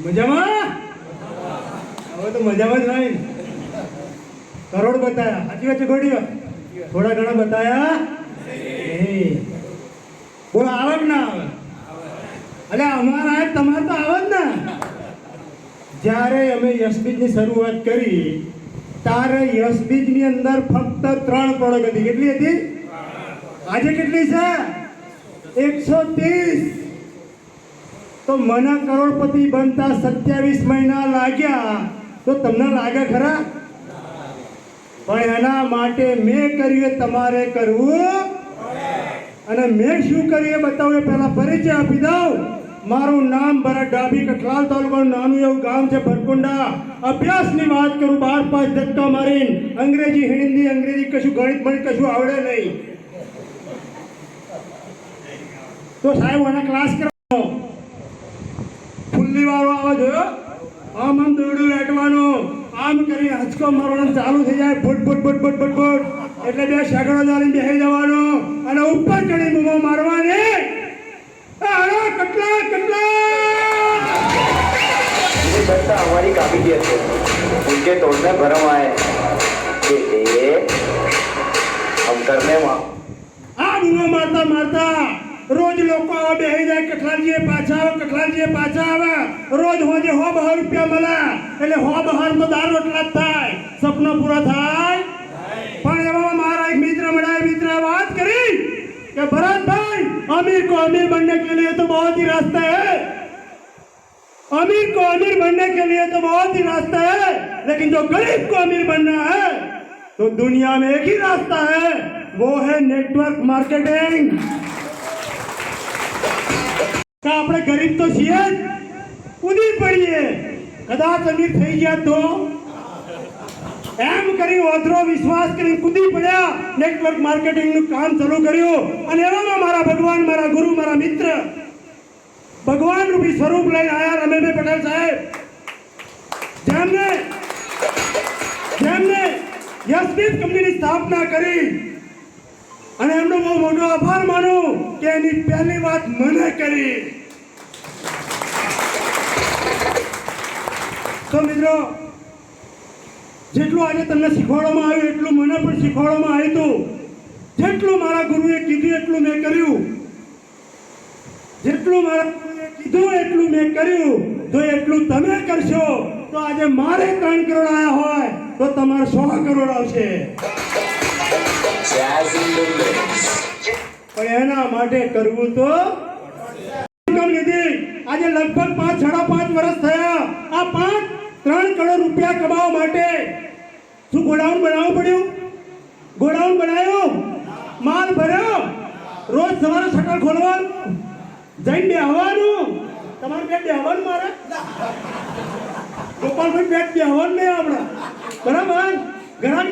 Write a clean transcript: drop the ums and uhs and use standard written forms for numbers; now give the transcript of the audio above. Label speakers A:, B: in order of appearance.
A: મજામાં? હવે તો મજામાં જ નહીં. કરોડ બતાયા, સાચી વાત છે ગોડીઓ? થોડા ઘણા બતાયા નહીં. બોલો, આવે કે ના આવે? અલે અમારા તમારે તો આવે જ ને. જ્યારે અમે યશબીજની શરૂઆત કરી ત્યારે યશબીજની અંદર ફક્ત 3 કરોડ હતી. કેટલી હતી? આજે કેટલી છે? 130. તો મને કરોડપતિ બનતા 27 મહિના લાગ્યા. તો તમને લાગે ખરા? પણ એના માટે મેં કર્યું એ તમારે કરવું. અને મેં શું કર્યું એ બતાવું. પહેલા પરિચય આપી દઉં. મારું નામ ભરત ડાભી, કઠલાલ તાલુકાનું નાનું એવું ગામ છે ભરકુંડા. અભ્યાસની વાત કરું, 12 પાસ ધક્કા મારીને અંગ્રેજી હિન્દી અંગ્રેજી કશું ગણિત ગણિત કશું આવડે નહીં. તો સાહેબ આના ક્લાસ કરો. ફુલ્લી વાળો આવે જોયો? આમ દોરડું વેટવાનું, આમ કરી હચકો મારવાનું ચાલુ થઈ જાય. ફૂટ ફૂટ ફૂટ ફૂટ ફૂટ ફૂટ એટલે 2 સેકન્ડો ચાલીને બેસી જવાનું અને ઉપર ચડી બૂમો મારવાની. કેટલા
B: जनता हमारी काबिलियत है, उनके तोड़ने भरम आए ये हम करने
A: આ બૂમો મારતા મારતા રોજ લોકો આવા બેસી જાય. કઠલાલજીએ પાછા આવે, કઠલાલજીએ પાછા આવે. રોજ હોજે 100-200 રૂપિયા મળે એટલે 100-200 તો દાળ રોટલા જ થાય. સપનો પૂરા થાય. પણ એવામાં મારા એક મિત્ર મળ્યા. મિત્રએ વાત કરી कि भरत भाई, अमीर को अमीर बनने के लिए तो बहुत ही रास्ता है. अमीर को अमीर बनने के लिए तो बहुत ही रास्ता है, लेकिन जो गरीब को अमीर बनना है तो दुनिया में एक ही रास्ता है, वो है नेटवर्क मार्केटिंग. का આપણે ગરીબ તો છીએ જ, કૂદી પડીએ. કદાચ અમીર થઈ ગયા તો એમ કરી ઓધરો વિશ્વાસ કરી કૂદી પડ્યા. નેટવર્ક માર્કેટિંગનું કામ ચાલુ કર્યું. અને એવામાં મારા ભગવાન, મારા ગુરુ, મારા મિત્ર, ભગવાન રૂપી સ્વરૂપ લઈને આયા રમેશભાઈ પટેલ સાહેબ, જેમને યશબીજ કંપનીની સ્થાપના કરી. અને એમનો બહુ મોટો આભાર માનું કે એની પહેલી વાત મને કરી. તો મિત્રો, જેટલું આજે તમને શીખવાડવામાં આવ્યું એટલું મને પણ શીખવાડવામાં આવ્યું હતું. જેટલું મારા ગુરુએ કીધું એટલું મેં કર્યું. જેટલું મારા ગુરુએ કીધું એટલું મેં કર્યું. જો એટલું તમે કરશો તો આજે મારે 3 કરોડ આવ્યા હોય તો તમારે 100 કરોડ આવશે. પણ એના માટે કરવું તો લીધી. આજે લગભગ 5-5.5 વર્ષ થયા. આ 3 કરોડ રૂપિયા કમાવા માટે શું ગોડાઉન બનાવવું પડ્યું? ગોડાઉન બનાવ્યું, માલ ભર્યો, રોજ સવારે શટર ખોલવાનું, જઈને બેહવાનું. તમારે બેહવાનું, મારે ગોપાલભાઈ બેહવાનું નહીં આપણે, બરાબર? ઘણા